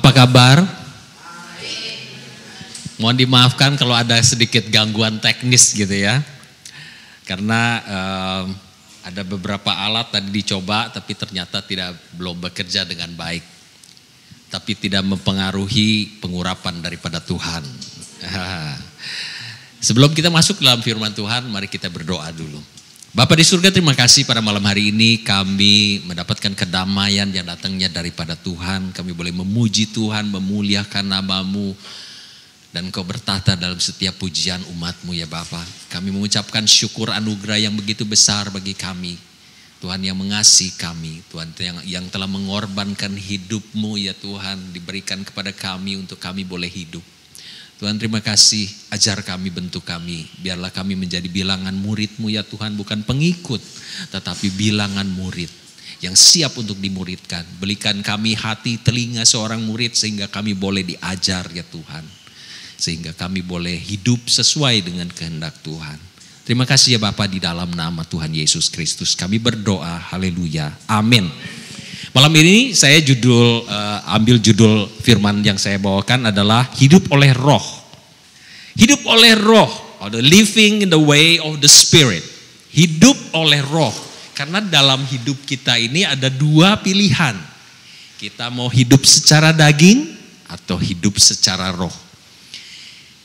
Apa kabar? Mohon dimaafkan kalau ada sedikit gangguan teknis gitu ya. Karena ada beberapa alat tadi dicoba tapi ternyata belum bekerja dengan baik. Tapi tidak mempengaruhi pengurapan daripada Tuhan. Sebelum kita masuk dalam firman Tuhan, mari kita berdoa dulu. Bapa di surga, terima kasih pada malam hari ini kami mendapatkan kedamaian yang datangnya daripada Tuhan. Kami boleh memuji Tuhan, memuliakan nama-Mu. Dan Kau bertata dalam setiap pujian umat-Mu ya Bapa. Kami mengucapkan syukur anugerah yang begitu besar bagi kami. Tuhan yang mengasihi kami, Tuhan yang telah mengorbankan hidup-Mu ya Tuhan. Diberikan kepada kami untuk kami boleh hidup. Tuhan terima kasih, ajar kami, bentuk kami. Biarlah kami menjadi bilangan murid-Mu ya Tuhan, bukan pengikut. Tetapi bilangan murid yang siap untuk dimuridkan. Berikan kami hati, telinga seorang murid sehingga kami boleh diajar ya Tuhan. Sehingga kami boleh hidup sesuai dengan kehendak Tuhan. Terima kasih ya Bapa, di dalam nama Tuhan Yesus Kristus kami berdoa, haleluya, amin. Malam ini saya ambil judul firman yang saya bawakan adalah hidup oleh roh. Hidup oleh roh, or the living in the way of the spirit. Hidup oleh roh. Karena dalam hidup kita ini ada dua pilihan. Kita mau hidup secara daging atau hidup secara roh.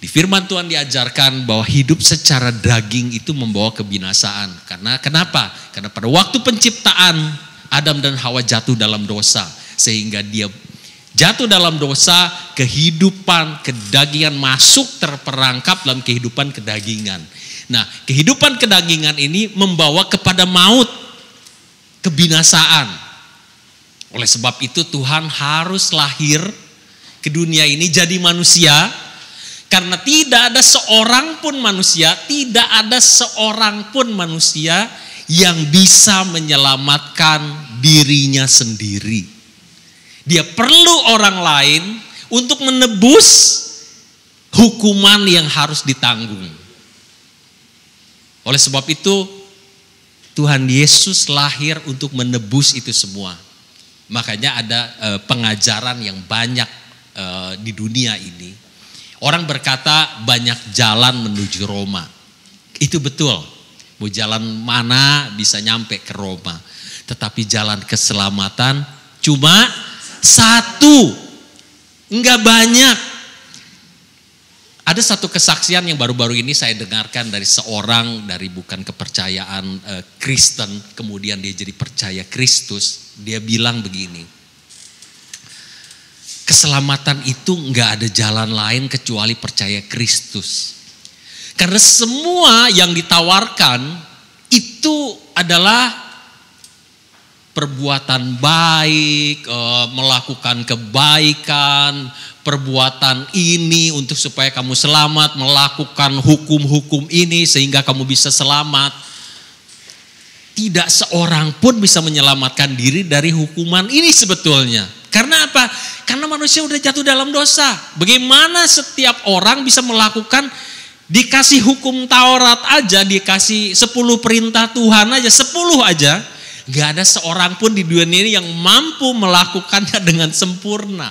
Di firman Tuhan diajarkan bahwa hidup secara daging itu membawa kebinasaan. Karena kenapa? Karena pada waktu penciptaan Adam dan Hawa jatuh dalam dosa. Sehingga dia jatuh dalam dosa, kehidupan kedagingan masuk terperangkap dalam kehidupan kedagingan. Nah, kehidupan kedagingan ini membawa kepada maut, kebinasaan. Oleh sebab itu Tuhan harus lahir ke dunia ini jadi manusia. Karena tidak ada seorang pun manusia yang bisa menyelamatkan dirinya sendiri. Dia perlu orang lain untuk menebus hukuman yang harus ditanggung. Oleh sebab itu Tuhan Yesus lahir untuk menebus itu semua. Makanya ada pengajaran yang banyak di dunia ini. Orang berkata banyak jalan menuju Roma. Itu betul. Mau jalan mana bisa nyampe ke Roma. Tetapi jalan keselamatan cuma satu. Enggak banyak. Ada satu kesaksian yang baru-baru ini saya dengarkan dari seorang dari bukan kepercayaan Kristen. Kemudian dia jadi percaya Kristus. Dia bilang begini. Keselamatan itu enggak ada jalan lain kecuali percaya Kristus. Karena semua yang ditawarkan itu adalah perbuatan baik, melakukan kebaikan, perbuatan ini untuk supaya kamu selamat, melakukan hukum-hukum ini sehingga kamu bisa selamat. Tidak seorang pun bisa menyelamatkan diri dari hukuman ini sebetulnya. Karena apa? Karena manusia udah jatuh dalam dosa. Bagaimana setiap orang bisa melakukan, dikasih hukum Taurat aja, dikasih 10 perintah Tuhan aja, 10 aja. Gak ada seorang pun di dunia ini yang mampu melakukannya dengan sempurna.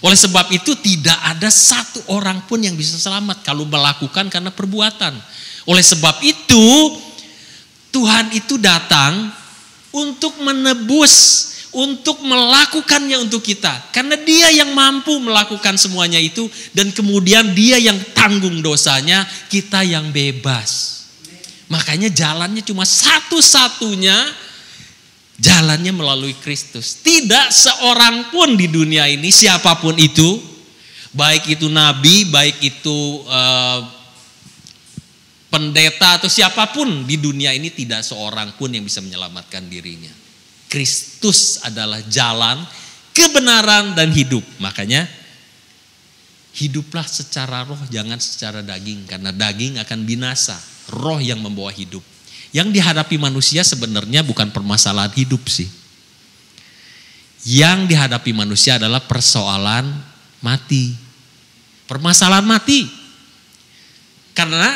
Oleh sebab itu tidak ada satu orang pun yang bisa selamat kalau melakukan karena perbuatan. Oleh sebab itu Tuhan itu datang untuk menebus, untuk melakukannya untuk kita. Karena dia yang mampu melakukan semuanya itu. Dan kemudian dia yang tanggung dosanya, kita yang bebas. Makanya jalannya cuma satu-satunya, jalannya melalui Kristus. Tidak seorang pun di dunia ini, siapapun itu, baik itu nabi, baik itu pendeta atau siapapun di dunia ini, tidak seorang pun yang bisa menyelamatkan dirinya. Kristus adalah jalan, kebenaran dan hidup. Makanya hiduplah secara roh, jangan secara daging. Karena daging akan binasa, roh yang membawa hidup. Yang dihadapi manusia sebenarnya bukan permasalahan hidup sih. Yang dihadapi manusia adalah persoalan mati. Permasalahan mati. Karena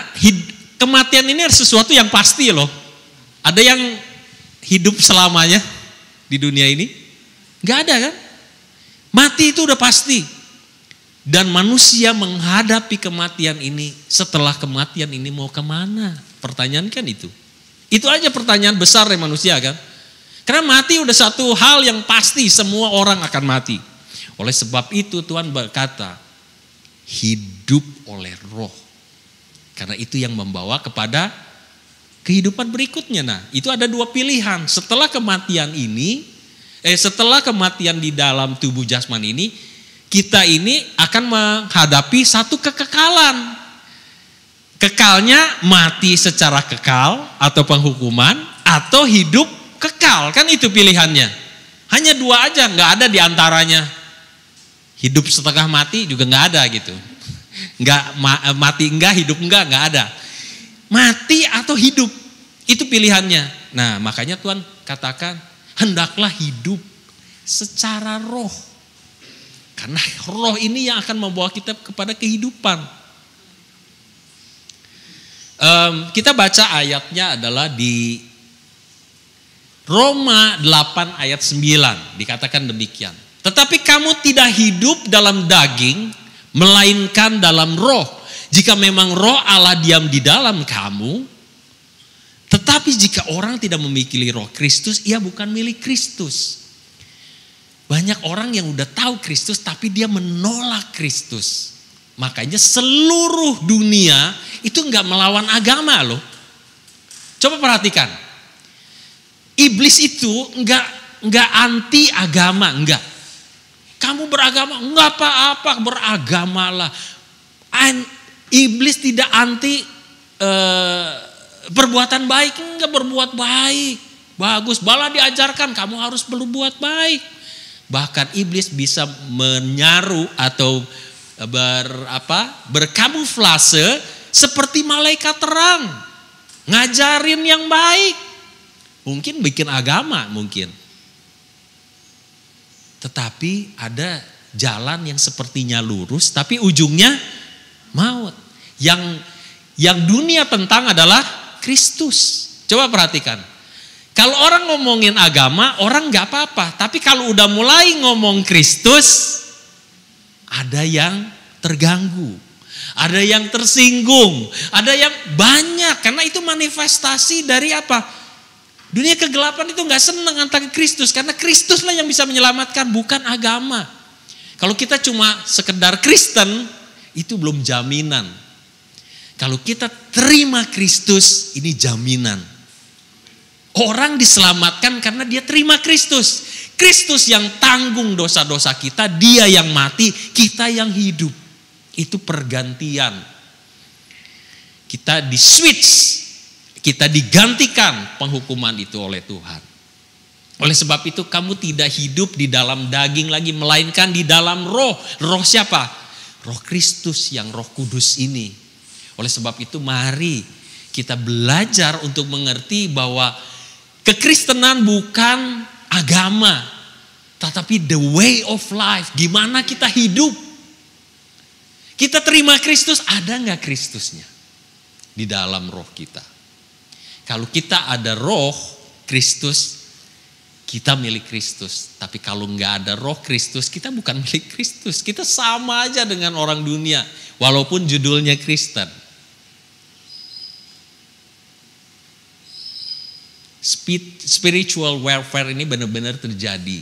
kematian ini sesuatu yang pasti loh. Ada yang hidup selamanya di dunia ini? Gak ada kan? Mati itu udah pasti. Dan manusia menghadapi kematian ini, setelah kematian ini mau kemana? Pertanyaan kan itu. Itu aja pertanyaan besar ya manusia kan. Karena mati udah satu hal yang pasti, semua orang akan mati. Oleh sebab itu Tuhan berkata, hidup oleh roh. Karena itu yang membawa kepada kehidupan berikutnya. Nah, itu ada dua pilihan. Setelah kematian ini, setelah kematian di dalam tubuh jasmani ini, kita ini akan menghadapi satu kekekalan. Kekalnya mati secara kekal atau penghukuman, atau hidup kekal. Kan itu pilihannya. Hanya dua aja, nggak ada di antaranya. Hidup setengah mati juga nggak ada gitu. Nggak mati enggak, hidup enggak ada. Mati atau hidup, itu pilihannya. Nah, makanya Tuhan katakan, hendaklah hidup secara roh. Karena roh ini yang akan membawa kita kepada kehidupan. Kita baca ayatnya adalah di Roma 8 ayat 9. Dikatakan demikian. Tetapi kamu tidak hidup dalam daging, melainkan dalam roh. Jika memang roh Allah diam di dalam kamu, tetapi jika orang tidak memiliki roh Kristus, ia bukan milik Kristus. Banyak orang yang udah tahu Kristus tapi dia menolak Kristus. Makanya seluruh dunia itu enggak melawan agama loh. Coba perhatikan. Iblis itu enggak anti agama, enggak. Kamu beragama, enggak apa-apa, beragamalah. Iblis tidak anti perbuatan baik, enggak, berbuat baik. Bagus, malah diajarkan kamu harus berbuat baik. Bahkan iblis bisa menyaru atau berkamuflase seperti malaikat terang. Ngajarin yang baik. Mungkin bikin agama mungkin. Tetapi ada jalan yang sepertinya lurus tapi ujungnya maut. Yang dunia tentang adalah Kristus. Coba perhatikan. Kalau orang ngomongin agama, orang gak apa-apa. Tapi kalau udah mulai ngomong Kristus, ada yang terganggu. Ada yang tersinggung. Ada yang banyak. Karena itu manifestasi dari apa? Dunia kegelapan itu gak senang tentang Kristus. Karena Kristuslah yang bisa menyelamatkan, bukan agama. Kalau kita cuma sekedar Kristen, itu belum jaminan. Kalau kita terima Kristus, ini jaminan. Orang diselamatkan karena dia terima Kristus. Kristus yang tanggung dosa-dosa kita, dia yang mati, kita yang hidup. Itu pergantian. Kita di-switch, kita digantikan penghukuman itu oleh Tuhan. Oleh sebab itu kamu tidak hidup di dalam daging lagi, melainkan di dalam roh. Roh siapa? Roh Kristus yang Roh Kudus ini. Oleh sebab itu mari kita belajar untuk mengerti bahwa kekristenan bukan agama, tetapi the way of life. Gimana kita hidup? Kita terima Kristus, ada nggak Kristusnya di dalam roh kita? Kalau kita ada roh Kristus, kita milik Kristus. Tapi kalau nggak ada roh Kristus, kita bukan milik Kristus. Kita sama aja dengan orang dunia, walaupun judulnya Kristen. Spiritual warfare ini benar-benar terjadi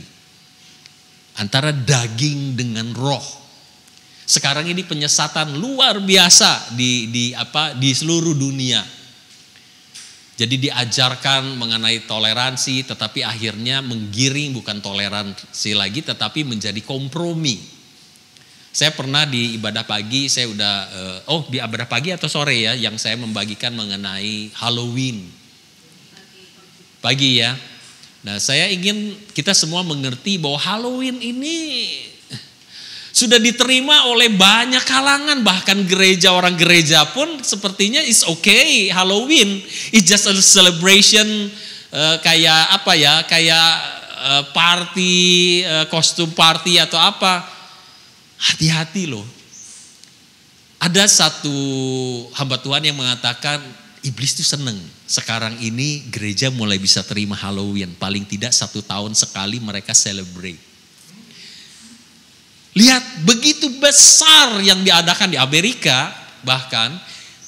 antara daging dengan roh. Sekarang ini penyesatan luar biasa di seluruh dunia. Jadi diajarkan mengenai toleransi, tetapi akhirnya menggiring bukan toleransi lagi, tetapi menjadi kompromi. Saya pernah di ibadah pagi, saya udah di ibadah pagi atau sore ya, yang saya membagikan mengenai Halloween. Pagi ya. Nah, saya ingin kita semua mengerti bahwa Halloween ini sudah diterima oleh banyak kalangan, bahkan orang gereja pun sepertinya is okay. Halloween is just a celebration, kayak party, kostum party atau apa. Hati-hati loh. Ada satu hamba Tuhan yang mengatakan iblis itu seneng. Sekarang ini gereja mulai bisa terima Halloween. Paling tidak 1 tahun sekali mereka celebrate. Lihat begitu besar yang diadakan di Amerika, bahkan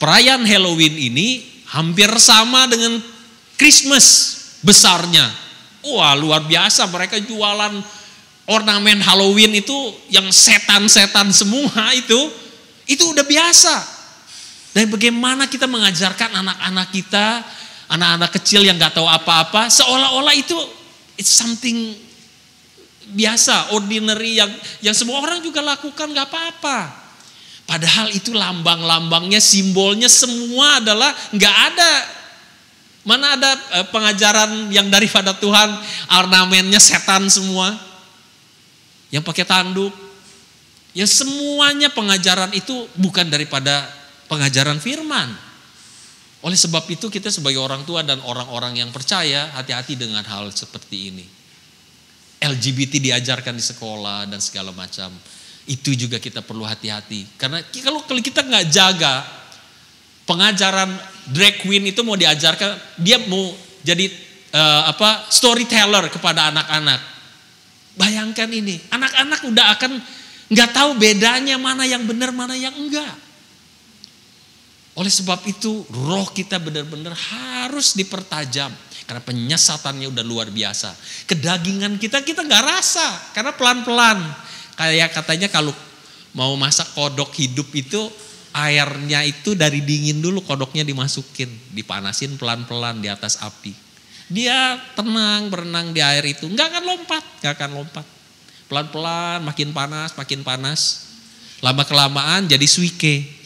perayaan Halloween ini hampir sama dengan Christmas besarnya. Wah, luar biasa, mereka jualan ornamen Halloween itu yang setan-setan semua itu udah biasa. Dan bagaimana kita mengajarkan anak-anak kita, anak-anak kecil yang gak tahu apa-apa, seolah-olah itu it's something biasa, ordinary yang semua orang juga lakukan gak apa-apa. Padahal itu lambang-lambangnya, simbolnya semua adalah gak ada. Mana ada pengajaran yang daripada Tuhan, ornamennya setan semua, yang pakai tanduk. Ya semuanya pengajaran itu bukan daripada pengajaran firman. Oleh sebab itu kita sebagai orang tua dan orang-orang yang percaya, hati-hati dengan hal seperti ini. LGBT diajarkan di sekolah dan segala macam. Itu juga kita perlu hati-hati. Karena kalau kita nggak jaga, pengajaran drag queen itu mau diajarkan, dia mau jadi storyteller kepada anak-anak. Bayangkan ini, anak-anak udah akan nggak tahu bedanya mana yang benar, mana yang enggak. Oleh sebab itu roh kita benar-benar harus dipertajam. Karena penyesatannya udah luar biasa. Kedagingan kita nggak rasa. Karena pelan-pelan. Kayak katanya kalau mau masak kodok hidup itu, airnya itu dari dingin dulu kodoknya dimasukin. Dipanasin pelan-pelan di atas api. Dia tenang berenang di air itu. Nggak akan lompat. Pelan-pelan makin panas. Lama-kelamaan jadi suike.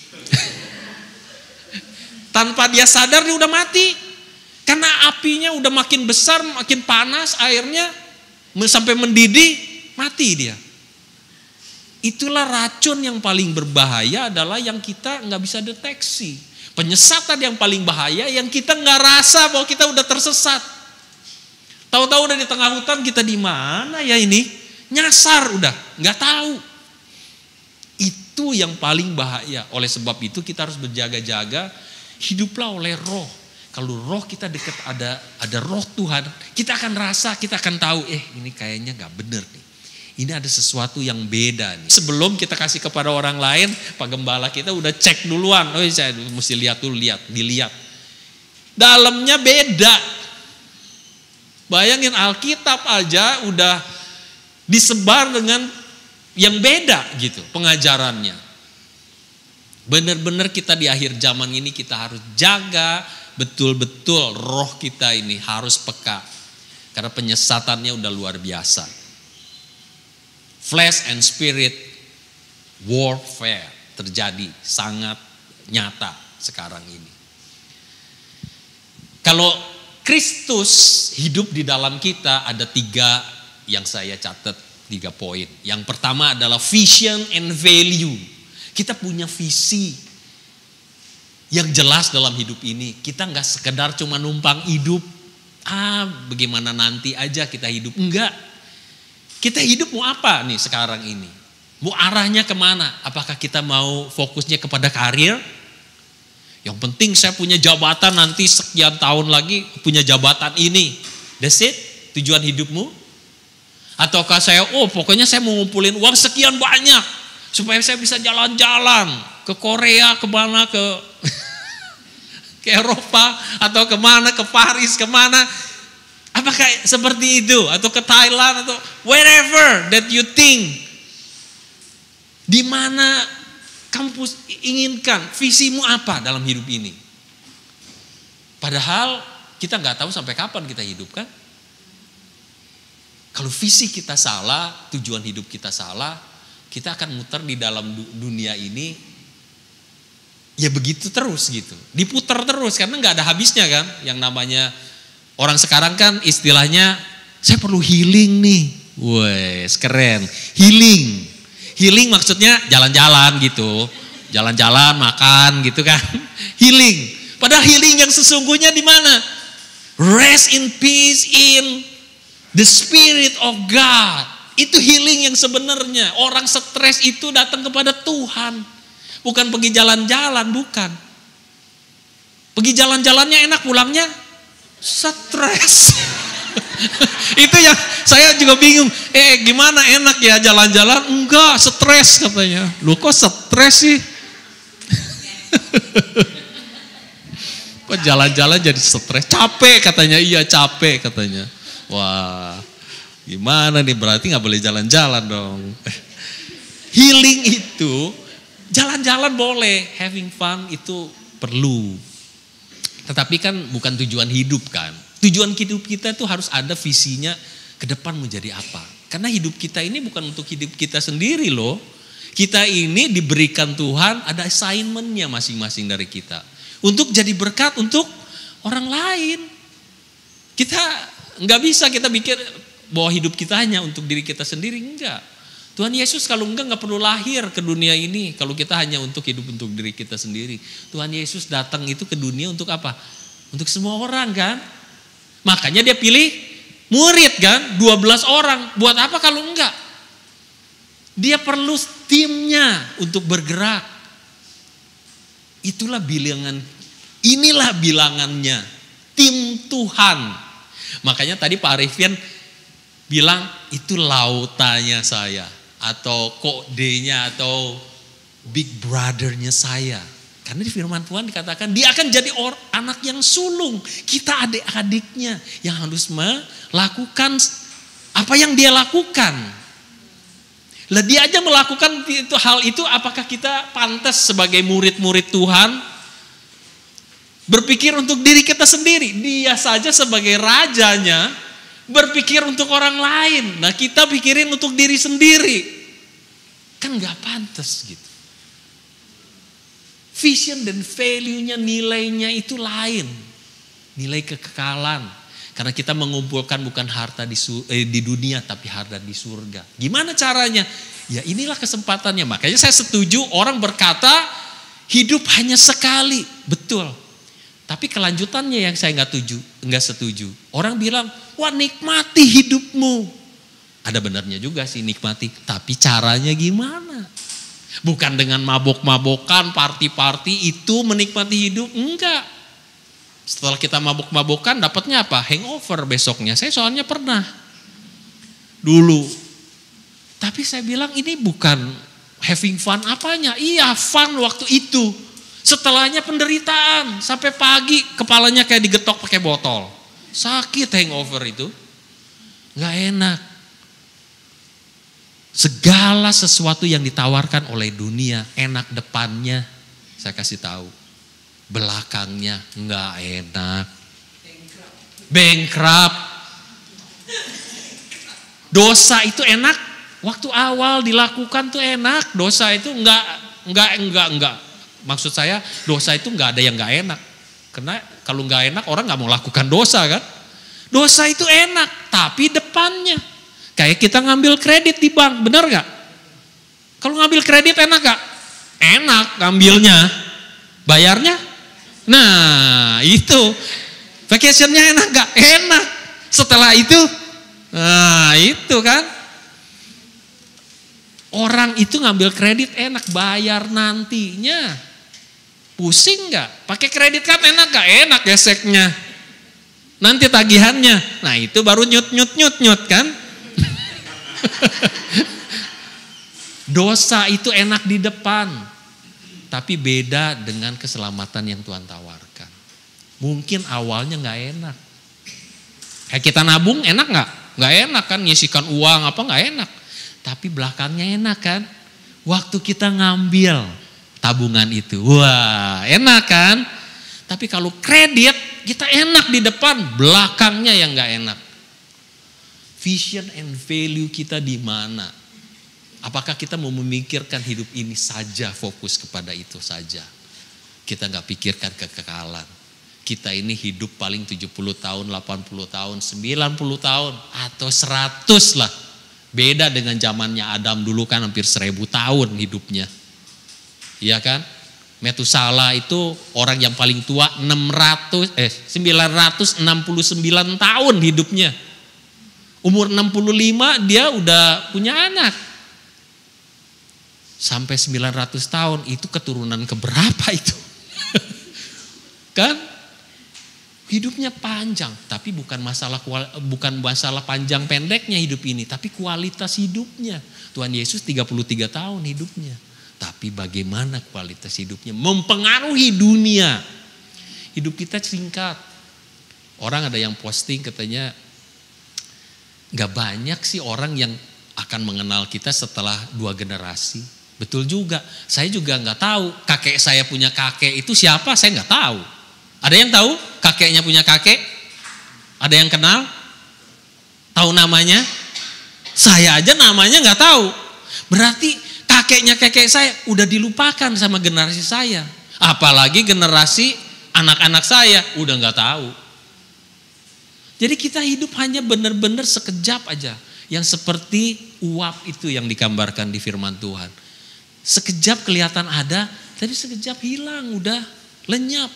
Tanpa dia sadar dia udah mati. Karena apinya udah makin besar, makin panas, airnya sampai mendidih, mati dia. Itulah racun yang paling berbahaya adalah yang kita nggak bisa deteksi. Penyesatan yang paling bahaya yang kita nggak rasa bahwa kita udah tersesat. Tahu-tahu udah di tengah hutan, kita di mana ya ini? Nyasar udah, nggak tahu. Itu yang paling bahaya. Oleh sebab itu kita harus berjaga-jaga, hiduplah oleh roh. Kalau roh kita dekat ada roh Tuhan, kita akan rasa, kita akan tahu, ini kayaknya gak bener nih. Ini ada sesuatu yang beda nih. Sebelum kita kasih kepada orang lain, Pak Gembala kita udah cek duluan. Saya mesti lihat dulu, dilihat. Dalamnya beda. Bayangin Alkitab aja udah disebar dengan yang beda gitu pengajarannya. Benar-benar kita di akhir zaman ini kita harus jaga betul-betul roh kita ini harus peka. Karena penyesatannya udah luar biasa. Flesh and spirit warfare terjadi sangat nyata sekarang ini. Kalau Kristus hidup di dalam kita, ada 3 yang saya catat, 3 poin. Yang pertama adalah vision and value. Kita punya visi yang jelas dalam hidup ini. Kita gak sekedar cuma numpang hidup. Bagaimana nanti aja kita hidup. Enggak. Kita hidup mau apa nih sekarang ini? Mau arahnya kemana? Apakah kita mau fokusnya kepada karir? Yang penting saya punya jabatan nanti sekian tahun lagi punya jabatan ini. That's it? Tujuan hidupmu? Ataukah saya, pokoknya saya mau ngumpulin uang sekian banyak. Supaya saya bisa jalan-jalan ke Korea, kemana, ke Eropa, atau kemana, ke Paris, kemana. Apakah seperti itu? Atau ke Thailand, atau wherever that you think. Di mana kamu inginkan, visimu apa dalam hidup ini? Padahal kita nggak tahu sampai kapan kita hidup kan? Kalau visi kita salah, tujuan hidup kita salah, kita akan muter di dalam dunia ini, ya begitu terus gitu. Diputar terus karena nggak ada habisnya kan. Yang namanya orang sekarang kan istilahnya, saya perlu healing nih. Wes keren, healing. Healing maksudnya jalan-jalan gitu. Jalan-jalan, makan gitu kan. Healing. Padahal healing yang sesungguhnya di mana? Rest in peace in the Spirit of God. Itu healing yang sebenarnya. Orang stres itu datang kepada Tuhan. Bukan pergi jalan-jalan, bukan. Pergi jalan-jalannya enak, pulangnya stres. Itu yang saya juga bingung. Gimana enak ya jalan-jalan? Enggak, stres katanya. Loh kok stres sih? Kok jalan-jalan jadi stres? Capek katanya. Iya capek katanya. Wah, gimana nih, berarti gak boleh jalan-jalan dong. Healing itu, jalan-jalan boleh, having fun itu perlu. Tetapi kan bukan tujuan hidup kan. Tujuan hidup kita tuh harus ada visinya ke depan mau jadi apa. Karena hidup kita ini bukan untuk hidup kita sendiri loh. Kita ini diberikan Tuhan, ada assignment-nya masing-masing dari kita. Untuk jadi berkat untuk orang lain. Kita nggak bisa kita pikir bahwa hidup kita hanya untuk diri kita sendiri, enggak. Tuhan Yesus kalau nggak perlu lahir ke dunia ini kalau kita hanya untuk hidup untuk diri kita sendiri. Tuhan Yesus datang itu ke dunia untuk apa? Untuk semua orang kan. Makanya dia pilih murid kan, 12 orang. Buat apa kalau enggak? Dia perlu timnya untuk bergerak. Inilah bilangannya, tim Tuhan. Makanya tadi Pak Arifin bilang itu lautannya saya. Atau kodenya atau big brother-nya saya. Karena di firman Tuhan dikatakan dia akan jadi anak yang sulung. Kita adik-adiknya yang harus melakukan apa yang dia lakukan. Lah dia aja melakukan hal itu, apakah kita pantas sebagai murid-murid Tuhan berpikir untuk diri kita sendiri? Dia saja sebagai rajanya berpikir untuk orang lain. Nah kita pikirin untuk diri sendiri. Kan gak pantas gitu. Vision dan value-nya, nilainya itu lain. Nilai kekekalan. Karena kita mengumpulkan bukan harta di dunia tapi harta di surga. Gimana caranya? Ya inilah kesempatannya. Makanya saya setuju orang berkata hidup hanya sekali. Betul. Tapi kelanjutannya yang saya nggak setuju. Orang bilang, wah nikmati hidupmu. Ada benarnya juga sih nikmati. Tapi caranya gimana? Bukan dengan mabok-mabokan, party-party itu menikmati hidup. Enggak. Setelah kita mabok-mabokan dapatnya apa? Hangover besoknya. Saya soalnya pernah. Dulu. Tapi saya bilang ini bukan having fun apanya. Iya fun waktu itu. Setelahnya penderitaan. Sampai pagi kepalanya kayak digetok pakai botol. Sakit hangover itu. Gak enak. Segala sesuatu yang ditawarkan oleh dunia enak depannya, saya kasih tahu, belakangnya nggak enak, bankrupt. Dosa itu enak, waktu awal dilakukan tuh enak, dosa itu enggak. Maksud saya dosa itu nggak ada yang nggak enak, karena kalau nggak enak orang nggak mau lakukan dosa kan. Dosa itu enak, tapi depannya. Kayak kita ngambil kredit di bank, benar gak? Kalau ngambil kredit enak gak? Enak ngambilnya, bayarnya? Nah itu, vacationnya enak gak? Enak. Setelah itu, nah itu kan. Orang itu ngambil kredit enak, bayar nantinya. Pusing gak? Pakai kredit kan enak gak? Enak geseknya. Nanti tagihannya, nah itu baru nyut kan. Dosa itu enak di depan, tapi beda dengan keselamatan yang Tuhan tawarkan. Mungkin awalnya gak enak. Kayak kita nabung enak gak? Gak enak kan, nyisikan uang apa gak enak. Tapi belakangnya enak kan. Waktu kita ngambil tabungan itu, wah enak kan. Tapi kalau kredit kita enak di depan, belakangnya yang gak enak. Vision and value kita di mana? Apakah kita mau memikirkan hidup ini saja, fokus kepada itu saja? Kita nggak pikirkan kekekalan. Kita ini hidup paling 70 tahun, 80 tahun, 90 tahun, atau 100 lah. Beda dengan zamannya Adam dulu kan hampir 1000 tahun hidupnya. Iya kan? Metusala itu orang yang paling tua 969 tahun hidupnya. Umur 65 dia udah punya anak. Sampai 900 tahun itu keturunan keberapa itu? Kan? hidupnya panjang, tapi bukan masalah panjang pendeknya hidup ini, tapi kualitas hidupnya. Tuhan Yesus 33 tahun hidupnya. Tapi bagaimana kualitas hidupnya mempengaruhi dunia. Hidup kita singkat. Orang ada yang posting katanya, gak banyak sih orang yang akan mengenal kita setelah 2 generasi. Betul juga, saya juga gak tahu kakek saya punya kakek itu siapa, saya gak tahu. Ada yang tahu kakeknya punya kakek? Ada yang kenal? Tahu namanya? Saya aja namanya gak tahu. Berarti kakeknya kakek saya udah dilupakan sama generasi saya. Apalagi generasi anak-anak saya udah gak tahu. Jadi kita hidup hanya benar-benar sekejap aja. Yang seperti uap itu yang digambarkan di firman Tuhan. Sekejap kelihatan ada, tapi sekejap hilang, udah lenyap.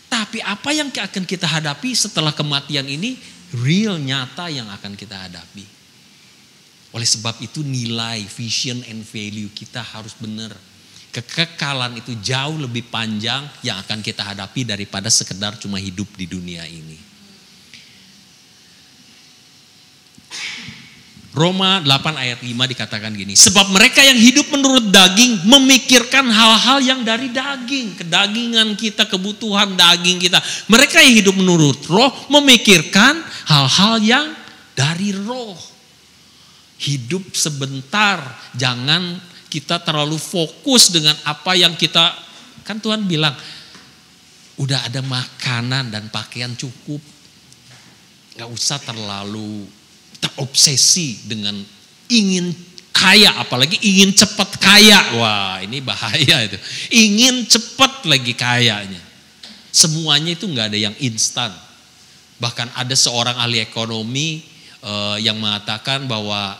Tapi apa yang akan kita hadapi setelah kematian ini, real, nyata yang akan kita hadapi. Oleh sebab itu nilai, vision and value kita harus benar. Kekekalan itu jauh lebih panjang yang akan kita hadapi daripada sekedar cuma hidup di dunia ini. Roma 8 ayat 5 dikatakan gini, sebab mereka yang hidup menurut daging memikirkan hal-hal yang dari daging, kedagingan kita, kebutuhan daging kita. Mereka yang hidup menurut roh memikirkan hal-hal yang dari roh. Hidup sebentar, jangan kita terlalu fokus dengan apa yang kita, kan Tuhan bilang udah ada makanan dan pakaian cukup, gak usah terlalu terobsesi dengan ingin kaya, apalagi ingin cepat kaya. Wah, ini bahaya itu. Ingin cepat lagi kayanya. Semuanya itu nggak ada yang instan. Bahkan ada seorang ahli ekonomi yang mengatakan bahwa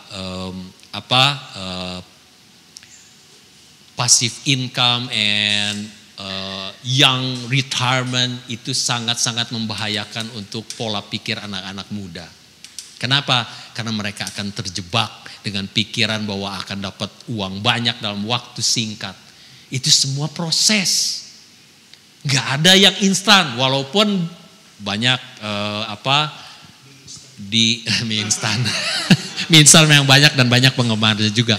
passive income and young retirement itu sangat-sangat membahayakan untuk pola pikir anak-anak muda. Kenapa? Karena mereka akan terjebak dengan pikiran bahwa akan dapat uang banyak dalam waktu singkat. Itu semua proses. Gak ada yang instan. Walaupun banyak mie instan. Mie instan yang banyak dan banyak penggemarnya juga.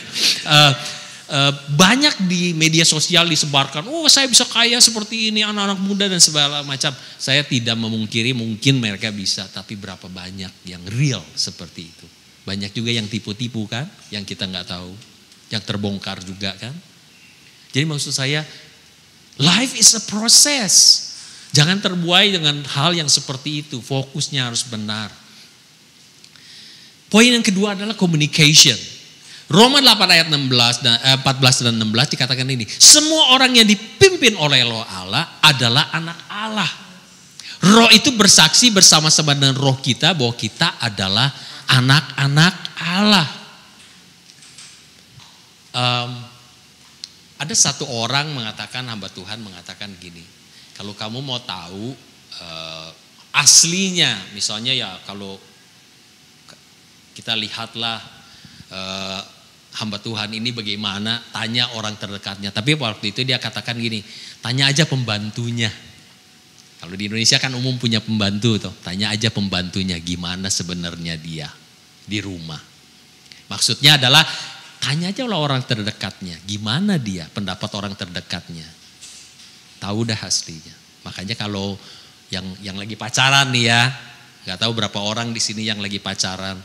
Banyak di media sosial disebarkan, oh saya bisa kaya seperti ini, anak-anak muda dan segala macam. Saya tidak memungkiri mungkin mereka bisa, tapi berapa banyak yang real seperti itu. Banyak juga yang tipu-tipu kan, yang kita nggak tahu, yang terbongkar juga kan. Jadi maksud saya, life is a process. Jangan terbuai dengan hal yang seperti itu, fokusnya harus benar. Poin yang kedua adalah communication. Roma 8 ayat 14 dan 16 dikatakan ini. Semua orang yang dipimpin oleh roh Allah adalah anak Allah. Roh itu bersaksi bersama-sama dengan roh kita bahwa kita adalah anak-anak Allah. Ada satu orang mengatakan, hamba Tuhan mengatakan gini. Kalau kamu mau tahu aslinya, misalnya ya kalau kita lihatlah hamba Tuhan ini bagaimana, tanya orang terdekatnya. Tapi waktu itu dia katakan gini, tanya aja pembantunya. Kalau di Indonesia kan umum punya pembantu tuh, tanya aja pembantunya gimana sebenarnya dia di rumah. Maksudnya adalah tanya aja orang terdekatnya, gimana dia, pendapat orang terdekatnya. Tahu dah aslinya. Makanya kalau yang lagi pacaran nih ya, nggak tahu berapa orang di sini yang lagi pacaran.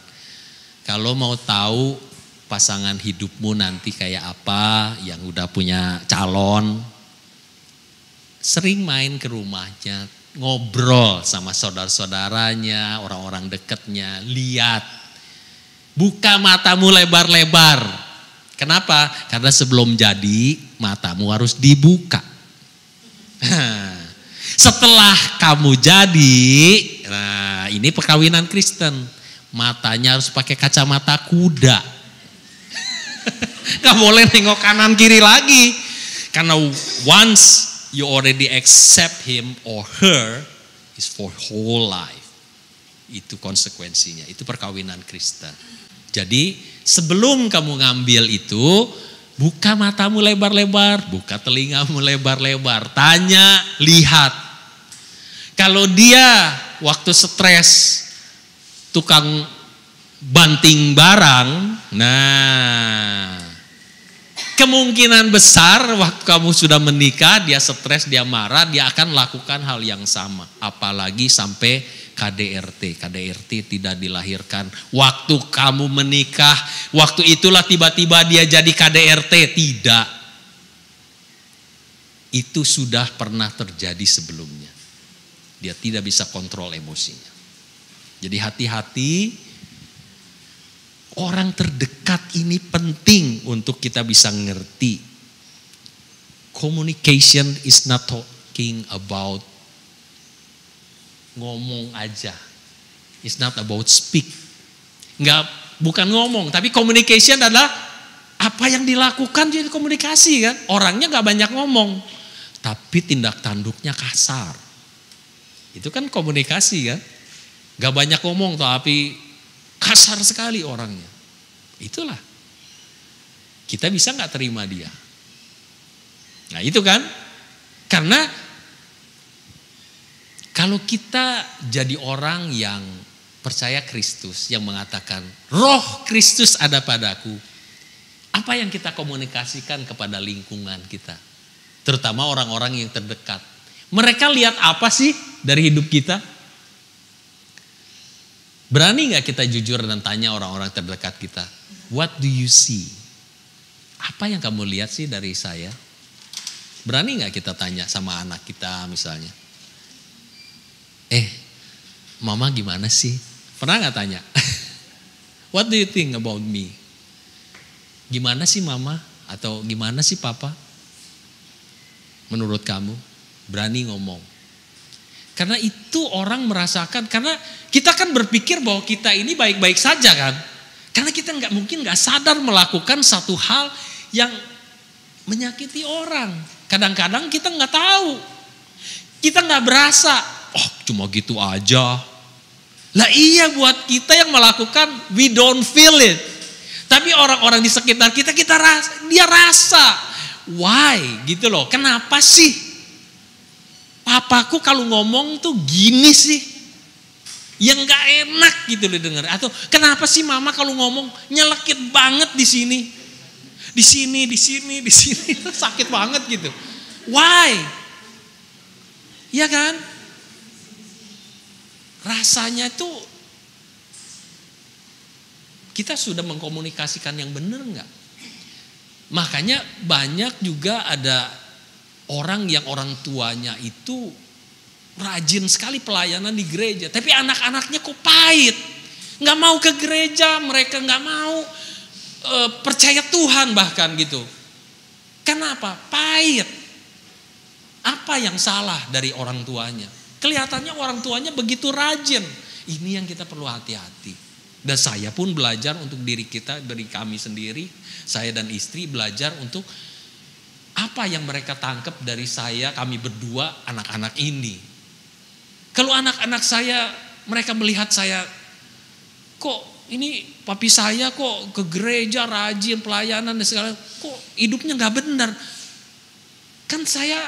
Kalau mau tahu pasangan hidupmu nanti kayak apa, yang udah punya calon, sering main ke rumahnya, ngobrol sama saudara-saudaranya, orang-orang dekatnya, lihat. Buka matamu lebar-lebar. Kenapa? Karena sebelum jadi, matamu harus dibuka. Setelah kamu jadi, nah ini perkawinan Kristen, matanya harus pakai kacamata kuda. Gak boleh nengok kanan kiri lagi. Karena once you already accept him or her, is for whole life. Itu konsekuensinya, itu perkawinan Kristen. Jadi sebelum kamu ngambil itu, buka matamu lebar-lebar, buka telingamu lebar-lebar, tanya, lihat. Kalau dia waktu stres tukang banting barang, nah kemungkinan besar waktu kamu sudah menikah, dia stres, dia marah, dia akan lakukan hal yang sama. Apalagi sampai KDRT. KDRT tidak dilahirkan waktu kamu menikah, waktu itulah tiba-tiba dia jadi KDRT. Tidak. Itu sudah pernah terjadi sebelumnya. Dia tidak bisa kontrol emosinya. Jadi hati-hati. Orang terdekat ini penting untuk kita bisa ngerti. Communication is not talking about ngomong aja. It's not about speak. Bukan ngomong, tapi communication adalah apa yang dilakukan jadi komunikasi kan. Orangnya gak banyak ngomong, tapi tindak tanduknya kasar. Itu kan komunikasi kan. Gak banyak ngomong tapi kasar sekali orangnya. Itulah. Kita bisa gak terima dia? Nah itu kan. Karena kalau kita jadi orang yang percaya Kristus, yang mengatakan Roh Kristus ada padaku, apa yang kita komunikasikan kepada lingkungan kita? Terutama orang-orang yang terdekat. Mereka lihat apa sih dari hidup kita? Berani gak kita jujur dan tanya orang-orang terdekat kita? What do you see? Apa yang kamu lihat sih dari saya? Berani gak kita tanya sama anak kita misalnya? Mama gimana sih? Pernah gak tanya? What do you think about me? Gimana sih mama? Atau gimana sih papa? Menurut kamu? Berani ngomong. Karena itu orang merasakan, karena kita kan berpikir bahwa kita ini baik-baik saja kan. Karena kita mungkin gak sadar melakukan satu hal yang menyakiti orang. Kadang-kadang kita gak tahu. Kita gak berasa, cuma gitu aja. Lah iya buat kita yang melakukan, we don't feel it. Tapi orang-orang di sekitar kita dia rasa. Why? Gitu loh, kenapa sih? Papaku kalau ngomong tuh gini sih, yang gak enak gitu loh denger. Atau kenapa sih mama kalau ngomong nyelekit banget di sini, sakit banget gitu. Why? Iya kan? Rasanya tuh kita sudah mengkomunikasikan yang benar nggak? Makanya banyak juga ada orang yang orang tuanya itu rajin sekali pelayanan di gereja. Tapi anak-anaknya kok pahit. Gak mau ke gereja, mereka gak mau percaya Tuhan bahkan gitu. Kenapa? Pahit. Apa yang salah dari orang tuanya? Kelihatannya orang tuanya begitu rajin. Ini yang kita perlu hati-hati. Dan saya pun belajar untuk diri kita, dari kami sendiri. Saya dan istri belajar untuk apa yang mereka tangkap dari saya, kami berdua, anak-anak ini. Kalau anak-anak saya, mereka melihat saya, kok ini papi saya kok ke gereja rajin pelayanan dan segala, kok hidupnya gak benar. Kan saya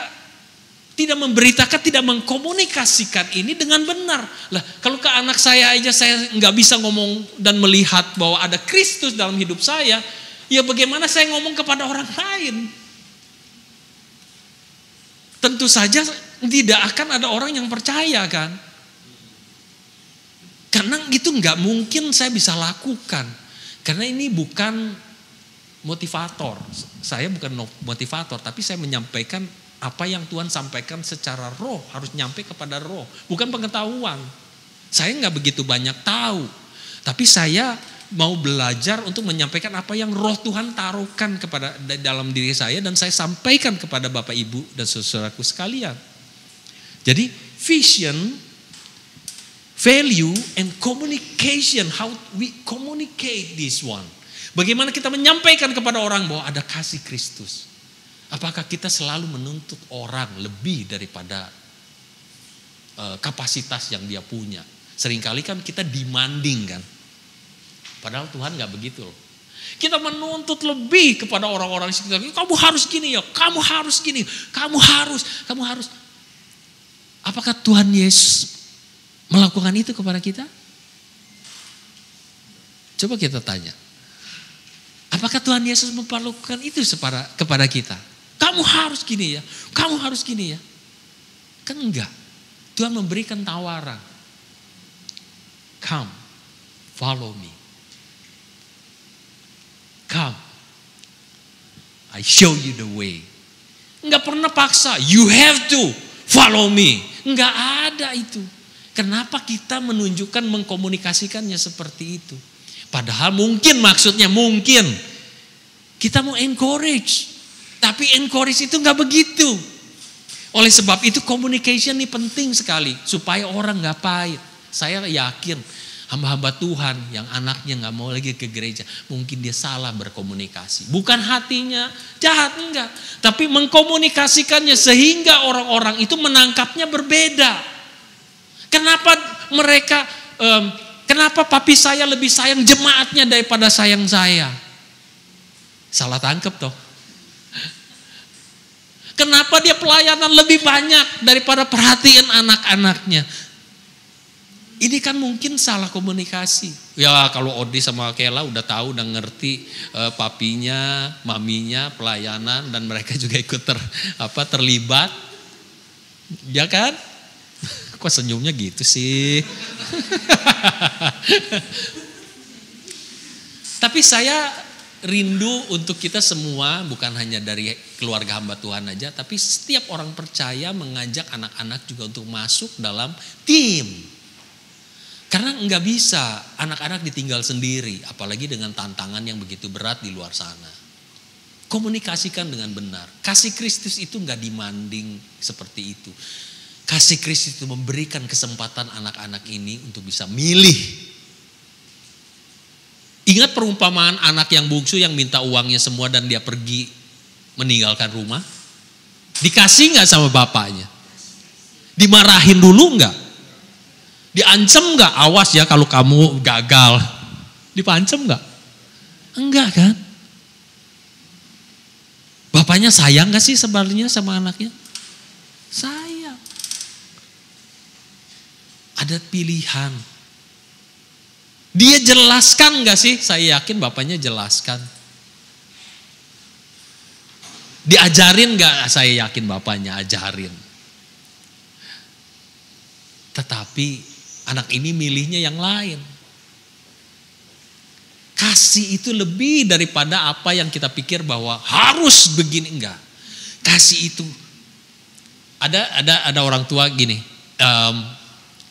tidak memberitakan, tidak mengkomunikasikan ini dengan benar. Lah kalau ke anak saya aja saya gak bisa ngomong dan melihat bahwa ada Kristus dalam hidup saya, ya bagaimana saya ngomong kepada orang lain? Tentu saja tidak akan ada orang yang percaya kan. Karena itu gak mungkin saya bisa lakukan. Karena ini bukan motivator. Saya bukan motivator, tapi saya menyampaikan apa yang Tuhan sampaikan secara roh. Harus nyampe kepada roh, bukan pengetahuan. Saya gak begitu banyak tahu. Tapi saya mau belajar untuk menyampaikan apa yang roh Tuhan taruhkan kepada dalam diri saya, dan saya sampaikan kepada Bapak Ibu dan saudaraku sekalian. Jadi vision, value and communication, how we communicate this one. Bagaimana kita menyampaikan kepada orang bahwa ada kasih Kristus. Apakah kita selalu menuntut orang lebih daripada kapasitas yang dia punya? Seringkali kan kita demanding kan. Padahal Tuhan gak begitu loh. Kita menuntut lebih kepada orang-orang sekitar. Kamu harus gini ya, kamu harus gini, kamu harus. Apakah Tuhan Yesus melakukan itu kepada kita? Coba kita tanya. Apakah Tuhan Yesus memperlakukan itu kepada kita? Kamu harus gini ya, kamu harus gini ya. Kan enggak. Tuhan memberikan tawaran. Come, follow me. Come, I show you the way. Enggak pernah paksa, you have to follow me. Enggak ada itu. Kenapa kita menunjukkan, mengkomunikasikannya seperti itu? Padahal mungkin maksudnya mungkin kita mau encourage. Tapi encourage itu enggak begitu. Oleh sebab itu communication ini penting sekali. Supaya orang enggak pahit. Saya yakin hamba-hamba Tuhan yang anaknya enggak mau lagi ke gereja. Mungkin dia salah berkomunikasi. Bukan hatinya jahat, enggak. Tapi mengkomunikasikannya sehingga orang-orang itu menangkapnya berbeda. Kenapa mereka... Kenapa papi saya lebih sayang jemaatnya daripada sayang saya? Salah tangkap toh. Kenapa dia pelayanan lebih banyak daripada perhatian anak-anaknya? Ini kan mungkin salah komunikasi. Ya kalau Odi sama Kela udah tahu, udah ngerti papinya, maminya, pelayanan, dan mereka juga ikut terlibat. Ya kan? Kok senyumnya gitu sih? Tapi saya rindu untuk kita semua, bukan hanya dari keluarga hamba Tuhan aja, tapi setiap orang percaya mengajak anak-anak juga untuk masuk dalam tim. Karena enggak bisa anak-anak ditinggal sendiri, apalagi dengan tantangan yang begitu berat di luar sana. Komunikasikan dengan benar. Kasih Kristus itu enggak demanding seperti itu. Kasih Kristus itu memberikan kesempatan anak-anak ini untuk bisa milih. Ingat perumpamaan anak yang bungsu yang minta uangnya semua dan dia pergi meninggalkan rumah? Dikasih gak sama bapaknya? Dimarahin dulu gak? Diancam gak? Awas ya kalau kamu gagal. Dipancam gak? Enggak kan? Bapaknya sayang gak sih sebenarnya sama anaknya? Sayang. Ada pilihan. Dia jelaskan gak sih? Saya yakin bapaknya jelaskan. Diajarin gak? Saya yakin bapaknya ajarin. Tetapi anak ini milihnya yang lain. Kasih itu lebih daripada apa yang kita pikir bahwa harus begini. Enggak. Kasih itu. Ada orang tua gini.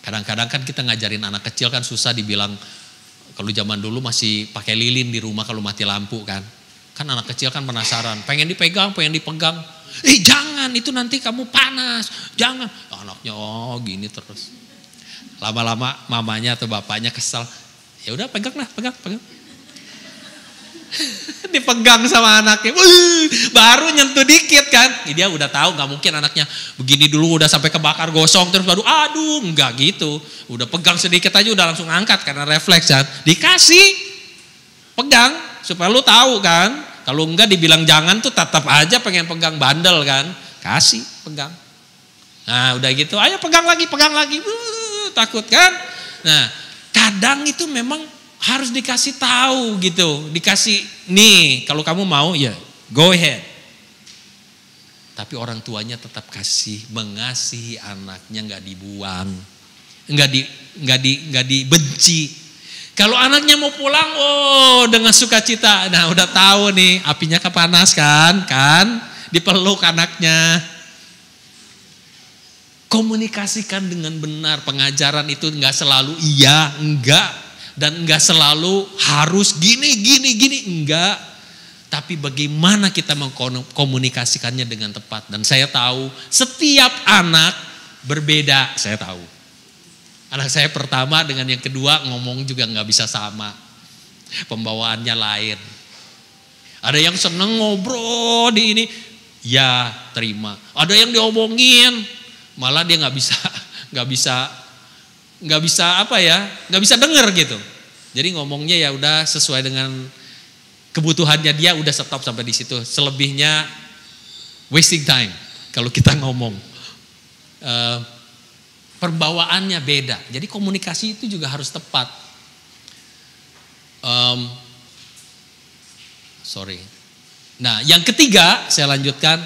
Kadang-kadang kan kita ngajarin anak kecil kan susah dibilang, kalau zaman dulu masih pakai lilin di rumah kalau mati lampu kan. Kan anak kecil kan penasaran, pengen dipegang. Jangan, itu nanti kamu panas, jangan. Anaknya gini terus. Lama-lama mamanya atau bapaknya kesal, ya udah pegang. Dipegang sama anaknya, baru nyentuh dikit kan, dia udah tahu nggak mungkin anaknya begini dulu udah sampai kebakar gosong terus baru nggak gitu, udah pegang sedikit aja udah langsung angkat karena refleks kan, dikasih pegang supaya lu tahu kan, kalau enggak dibilang jangan tuh tetap aja pengen pegang, bandel kan, kasih pegang, nah udah gitu, ayo pegang lagi, takut kan, nah kadang itu memang harus dikasih tahu gitu, dikasih nih kalau kamu mau ya go ahead. Tapi orang tuanya tetap mengasihi anaknya, nggak dibuang, nggak dibenci. Kalau anaknya mau pulang, dengan sukacita, nah udah tahu nih apinya kepanas kan, dipeluk anaknya. Komunikasikan dengan benar, pengajaran itu nggak selalu iya, enggak. Dan enggak selalu harus gini, enggak. Tapi bagaimana kita mengkomunikasikannya dengan tepat. Dan saya tahu setiap anak berbeda, saya tahu. Anak saya pertama dengan yang kedua ngomong juga enggak bisa sama. Pembawaannya lain. Ada yang seneng ngobrol di ini, ya terima. Ada yang diomongin, malah dia nggak bisa denger gitu. Jadi ngomongnya ya udah sesuai dengan kebutuhannya dia, udah stop sampai di situ. Selebihnya wasting time kalau kita ngomong. Perbawaannya beda. Jadi komunikasi itu juga harus tepat. Nah, yang ketiga saya lanjutkan,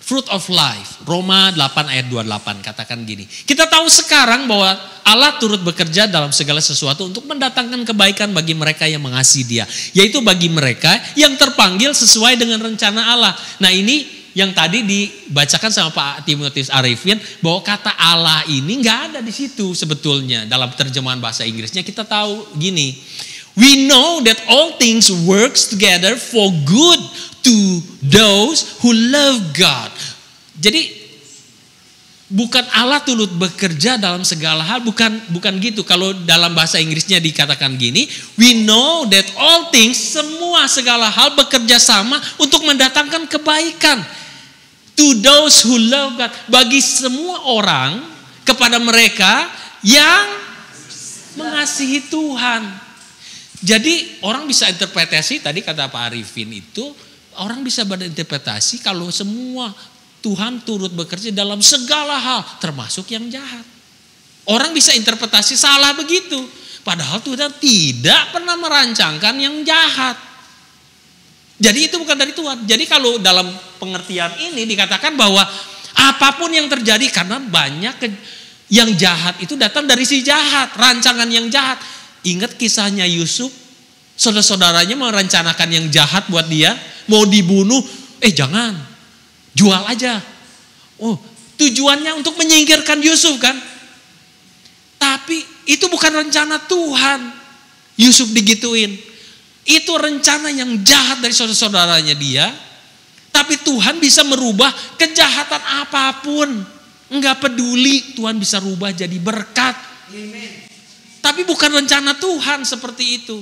fruit of life. Roma 8 ayat 28 katakan gini. Kita tahu sekarang bahwa Allah turut bekerja dalam segala sesuatu untuk mendatangkan kebaikan bagi mereka yang mengasihi Dia, yaitu bagi mereka yang terpanggil sesuai dengan rencana Allah. Nah, ini yang tadi dibacakan sama Pak Timotius Arifin, bahwa kata Allah ini nggak ada di situ sebetulnya. Dalam terjemahan bahasa Inggrisnya kita tahu gini, we know that all things works together for good to those who love God. Jadi bukan Allah turut bekerja dalam segala hal, bukan gitu. Kalau dalam bahasa Inggrisnya dikatakan gini, we know that all things, semua segala hal bekerja sama untuk mendatangkan kebaikan. To those who love God, bagi semua orang, kepada mereka yang mengasihi Tuhan. Jadi orang bisa interpretasi, tadi kata Pak Arifin itu, orang bisa berinterpretasi kalau semua Tuhan turut bekerja dalam segala hal, termasuk yang jahat. Orang bisa interpretasi salah begitu. Padahal Tuhan tidak pernah merancangkan yang jahat. Jadi itu bukan dari Tuhan. Jadi kalau dalam pengertian ini dikatakan bahwa apapun yang terjadi, karena banyak yang jahat itu datang dari si jahat, rancangan yang jahat. Ingat kisahnya Yusuf, saudara-saudaranya merencanakan yang jahat buat dia, mau dibunuh, jangan, jual aja. Oh, tujuannya untuk menyingkirkan Yusuf kan? Tapi itu bukan rencana Tuhan. Yusuf digituin. Itu rencana yang jahat dari saudara-saudaranya dia. Tapi Tuhan bisa merubah kejahatan apapun. Enggak peduli, Tuhan bisa rubah jadi berkat. Amen. Tapi bukan rencana Tuhan seperti itu.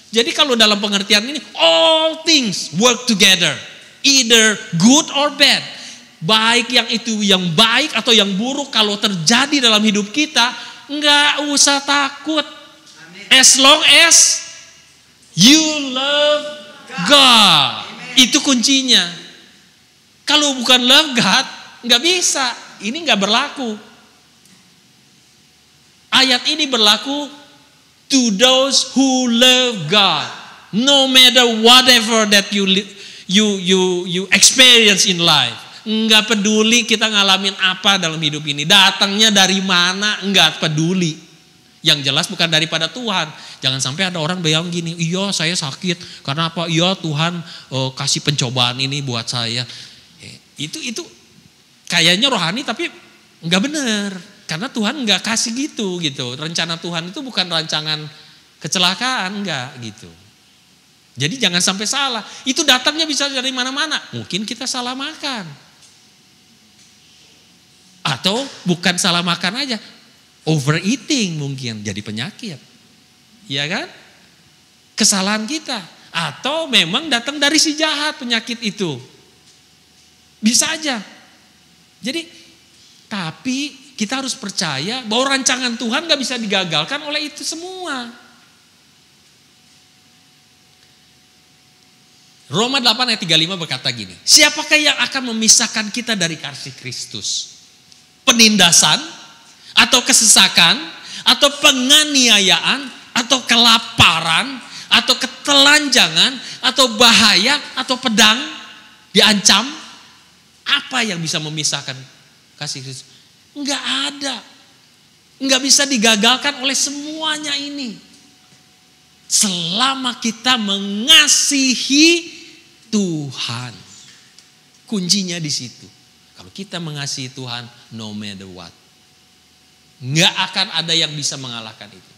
Jadi kalau dalam pengertian ini, all things work together. Either good or bad. Baik yang itu yang baik atau yang buruk, kalau terjadi dalam hidup kita, enggak usah takut. Amen. As long as you love God. Itu kuncinya. Kalau bukan love God, nggak bisa. Ini nggak berlaku. Ayat ini berlaku to those who love God. No matter whatever that you experience in life. Nggak peduli kita ngalamin apa dalam hidup ini. Datangnya dari mana, nggak peduli. Yang jelas bukan daripada Tuhan. Jangan sampai ada orang bilang gini, iya saya sakit. Karena apa? Iya Tuhan kasih pencobaan ini buat saya. Itu kayaknya rohani tapi nggak benar. Karena Tuhan nggak kasih gitu. Rencana Tuhan itu bukan rancangan kecelakaan, nggak gitu. Jadi jangan sampai salah. Itu datangnya bisa dari mana-mana. Mungkin kita salah makan. Atau bukan salah makan aja. Overeating mungkin jadi penyakit. Iya kan? Kesalahan kita. Atau memang datang dari si jahat penyakit itu. Bisa aja. Jadi, tapi kita harus percaya bahwa rancangan Tuhan gak bisa digagalkan oleh itu semua. Roma 8 ayat 35 berkata gini. Siapakah yang akan memisahkan kita dari kasih Kristus? Penindasan? Atau kesesakan, atau penganiayaan, atau kelaparan, atau ketelanjangan, atau bahaya, atau pedang, diancam. Apa yang bisa memisahkan kasih Kristus? Enggak ada. Enggak bisa digagalkan oleh semuanya ini. Selama kita mengasihi Tuhan. Kuncinya di situ. Kalau kita mengasihi Tuhan, no matter what. Nggak akan ada yang bisa mengalahkan itu.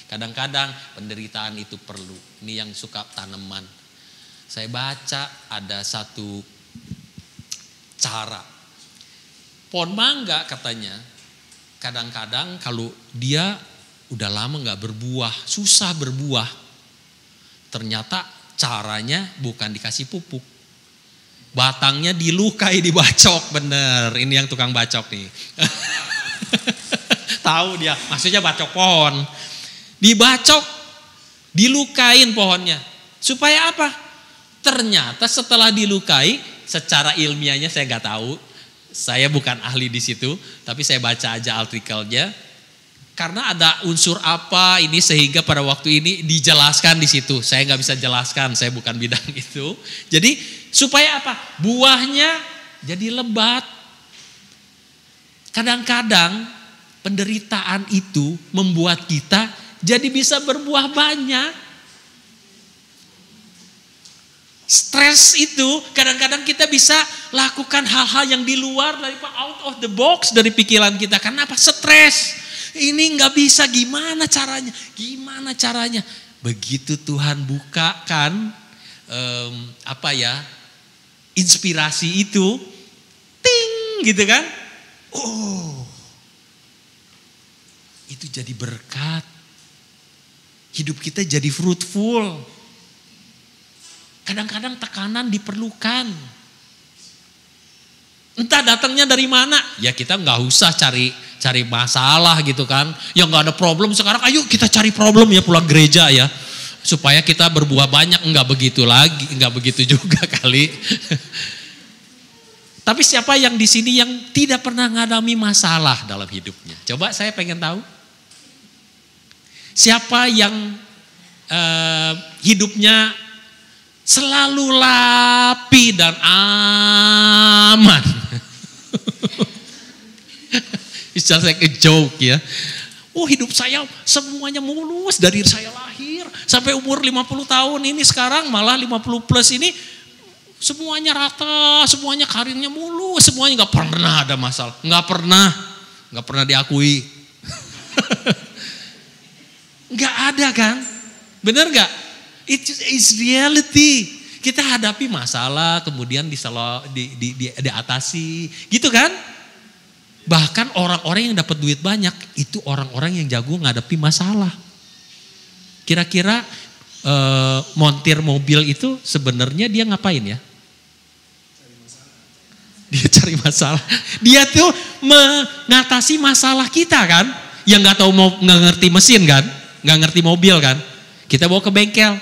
Kadang-kadang penderitaan itu perlu. Ini yang suka tanaman. Saya baca ada satu cara. Pohon mangga katanya, kadang-kadang kalau dia udah lama nggak berbuah, susah berbuah. Ternyata caranya bukan dikasih pupuk. Batangnya dilukai, dibacok, bener. Ini yang tukang bacok nih. Tahu dia, maksudnya bacok pohon. Dibacok, dilukain pohonnya. Supaya apa? Ternyata setelah dilukai, secara ilmiahnya saya nggak tahu, Saya bukan ahli di situ, tapi saya baca aja artikelnya. Karena ada unsur apa ini sehingga pada waktu ini dijelaskan di situ. Saya nggak bisa jelaskan, saya bukan bidang itu. Jadi supaya apa? Buahnya jadi lebat. Kadang-kadang penderitaan itu membuat kita jadi bisa berbuah banyak. Stres itu kadang-kadang kita bisa lakukan hal-hal yang di luar dari out of the box dari pikiran kita. Karena apa? Stres. Ini nggak bisa, gimana caranya? Gimana caranya? Begitu Tuhan bukakan inspirasi itu, ting gitu kan? Oh, itu jadi berkat. Hidup kita jadi fruitful. Kadang-kadang tekanan diperlukan. Entah datangnya dari mana. Ya kita nggak usah cari masalah gitu kan. Yang nggak ada problem sekarang, ayo kita cari problem ya pulang gereja ya. Supaya kita berbuah banyak. Enggak begitu lagi, enggak begitu juga kali. Tapi siapa yang di sini yang tidak pernah mengalami masalah dalam hidupnya? Coba saya pengen tahu. Siapa yang hidupnya selalu rapi dan aman? It's just like a joke ya. Oh, hidup saya semuanya mulus dari saya lahir sampai umur 50 tahun ini, sekarang malah 50 plus ini semuanya rata, semuanya karirnya mulus, semuanya nggak pernah ada masalah, nggak pernah diakui. Nggak ada kan? Bener nggak? It's reality. Kita hadapi masalah, kemudian diatasi, gitu kan? Bahkan orang-orang yang dapat duit banyak, itu orang-orang yang jago ngadepi masalah. Kira-kira montir mobil itu sebenarnya dia ngapain ya? Dia cari masalah. Dia tuh mengatasi masalah kita kan? Yang nggak tahu nggak ngerti mesin kan? Nggak ngerti mobil kan? Kita bawa ke bengkel.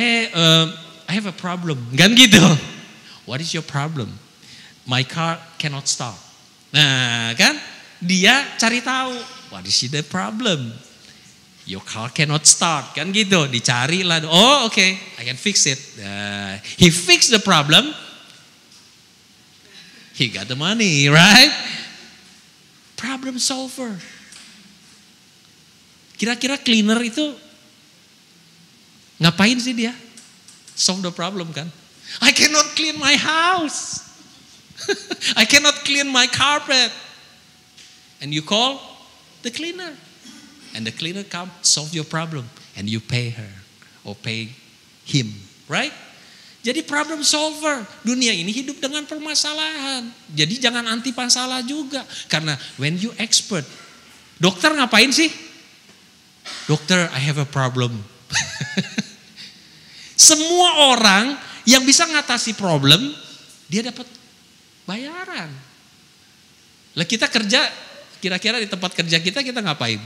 I have a problem. Kan gitu. What is your problem? My car cannot start. Nah kan, dia cari tahu, what is the problem? Your car cannot start, kan gitu. Dicari lah, oh okay, I can fix it. He fixed the problem, he got the money, right? Problem solver. Kira-kira cleaner itu ngapain sih dia? Solve the problem kan? I cannot clean my house. I cannot clean my carpet. And you call the cleaner. And the cleaner come solve your problem. And you pay her or pay him. Right? Jadi problem solver. Dunia ini hidup dengan permasalahan. Jadi jangan anti masalah juga. Karena when you expert. Dokter ngapain sih? Dokter, I have a problem. Semua orang yang bisa ngatasi problem, dia dapat bayaran. Lah kita kerja, kira-kira di tempat kerja kita ngapain?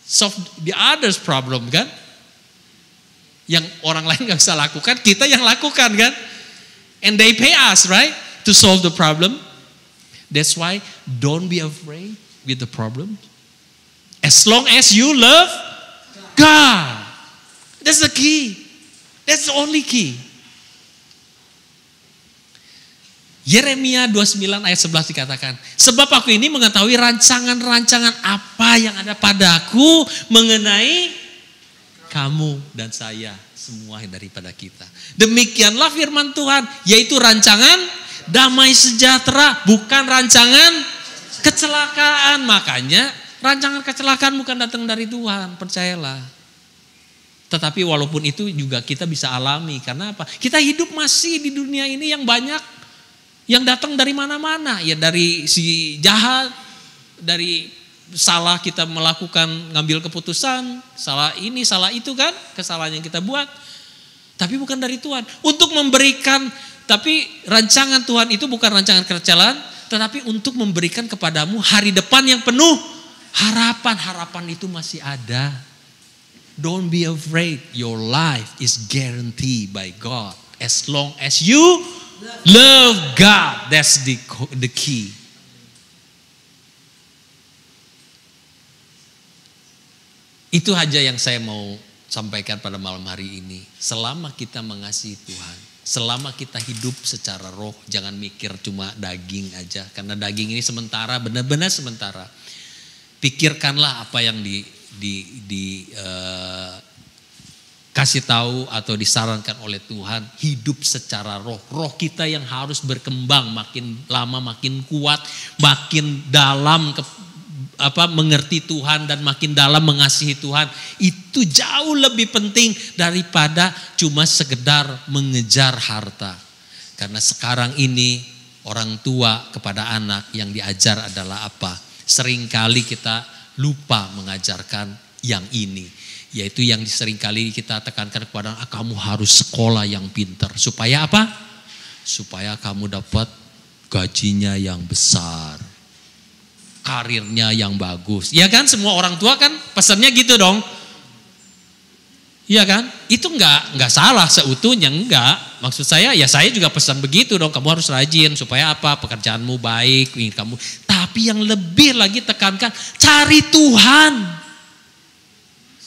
Solve the others problem kan? Yang orang lain gak bisa lakukan, kita yang lakukan kan? And they pay us, right? To solve the problem. That's why don't be afraid with the problem. As long as you love God. That's the key. That's the only key. Yeremia 29 ayat 11 dikatakan, sebab aku ini mengetahui rancangan-rancangan apa yang ada padaku mengenai kamu dan saya, semua daripada kita. Demikianlah firman Tuhan, yaitu rancangan damai sejahtera, bukan rancangan kecelakaan. Makanya rancangan kecelakaan bukan datang dari Tuhan, percayalah. Tetapi walaupun itu juga kita bisa alami, karena apa? Kita hidup masih di dunia ini yang banyak yang datang dari mana-mana, ya dari si jahat, dari salah kita melakukan ngambil keputusan, salah ini, salah itu kan, kesalahan yang kita buat. Tapi bukan dari Tuhan. Untuk memberikan, tapi rancangan Tuhan itu bukan rancangan kecelakaan, tetapi untuk memberikan kepadamu hari depan yang penuh harapan. Harapan itu masih ada. Don't be afraid, your life is guaranteed by God as long as you Love God, that's the key. Itu aja yang saya mau sampaikan pada malam hari ini. Selama kita mengasihi Tuhan, selama kita hidup secara roh, jangan mikir cuma daging aja. Karena daging ini sementara, benar-benar sementara. Pikirkanlah apa yang kasih tahu atau disarankan oleh Tuhan, hidup secara roh. Roh kita yang harus berkembang makin lama makin kuat, makin dalam mengerti Tuhan dan makin dalam mengasihi Tuhan. Itu jauh lebih penting daripada cuma sekedar mengejar harta. Karena sekarang ini orang tua kepada anak yang diajar adalah apa? Seringkali kita lupa mengajarkan yang ini. Yaitu yang seringkali kita tekankan kepada kamu harus sekolah yang pintar. Supaya apa? Supaya kamu dapat gajinya yang besar. Karirnya yang bagus. Ya kan, semua orang tua kan pesannya gitu dong. Iya kan? Itu enggak salah seutuhnya, enggak. Maksud saya ya saya juga pesan begitu dong. Kamu harus rajin supaya apa? Pekerjaanmu baik, kamu. Tapi yang lebih lagi tekankan, cari Tuhan.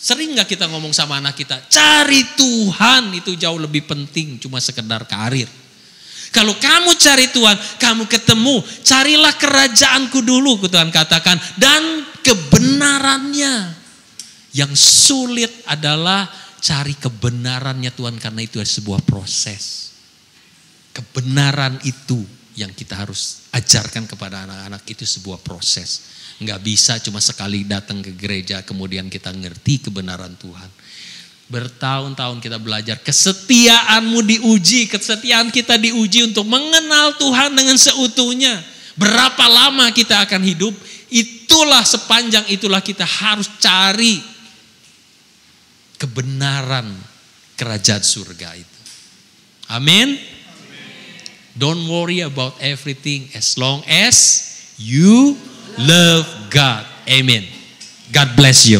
Sering enggak kita ngomong sama anak kita, cari Tuhan, itu jauh lebih penting cuma sekedar karir. Kalau kamu cari Tuhan, kamu ketemu, carilah kerajaanku dulu, Tuhan katakan, dan kebenarannya. Yang sulit adalah cari kebenarannya Tuhan, karena itu adalah sebuah proses. Kebenaran itu yang kita harus ajarkan kepada anak-anak, itu sebuah proses. Enggak bisa cuma sekali datang ke gereja kemudian kita ngerti kebenaran Tuhan. Bertahun-tahun kita belajar, kesetiaanmu diuji, kesetiaan kita diuji untuk mengenal Tuhan dengan seutuhnya. Berapa lama kita akan hidup, itulah sepanjang itulah kita harus cari kebenaran kerajaan surga itu. Amin. Don't worry about everything as long as you love God. Amen. God bless you.